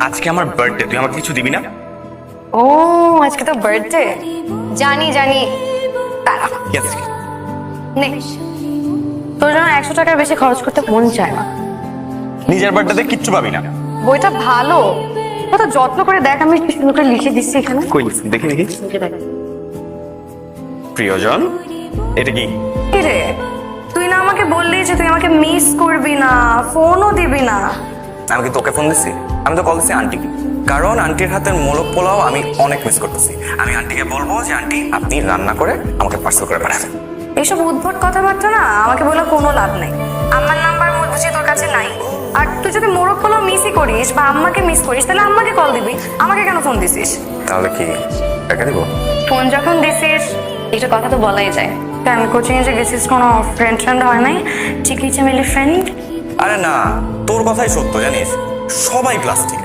আজকে আমার বার্থডে, তুই আমাকে কিছু দিবি না? ও আজকে তো বার্থডে। জানি জানি, দাঁড়া Yes. নে। তোর জন্য 100 টাকার বেশি খরচ করতে মন চায় না। নিজের বার্থডেতে কিচ্ছু পাবি না। বইটা ভালো, কত যত্ন করে দেখ, আমি কি সুন্দর করে লিখে দিচ্ছি এখানে। কই দেখি দেখি। প্রিয়জন, এটা কি? কি রে, তুই না আমাকে বললি যে তুই আমাকে মিস করবি না, ফোনও দিবি না। আমি কি তোকে ফোন দিছি? আমি তো কল দিছি আন্টিকে, কারণ আন্টির হাতের মোলক পোলাও আমি অনেক মিস করতেছি। আমি আন্টিকে বলবো যে আন্টি আপনি রান্না করে আমাকে পার্সেল করে পাঠাবেন। এইসব উদ্ভট কথাবার্তা না আমাকে বলে কোনো লাভ নেই। আমার নাম্বার বুঝি তোর কাছে নাই। আর তুই যদি মোরগ পোলাও মিসই করিস বা আম্মাকে মিস করিস, তাহলে আম্মাকে কল দিবি, আমাকে কেন ফোন দিছিস? তাহলে কি টাকা দিব? ফোন যখন দিছিস একটা কথা তো বলাই যায়। আমি কোচিং এ যে গেছিস, কোনো ফ্রেন্ড হয় নাই, চিকি চামেলি ফ্রেন্ড? আরে না, তোর কথাই সত্য জানিস, সবাই প্লাস্টিক।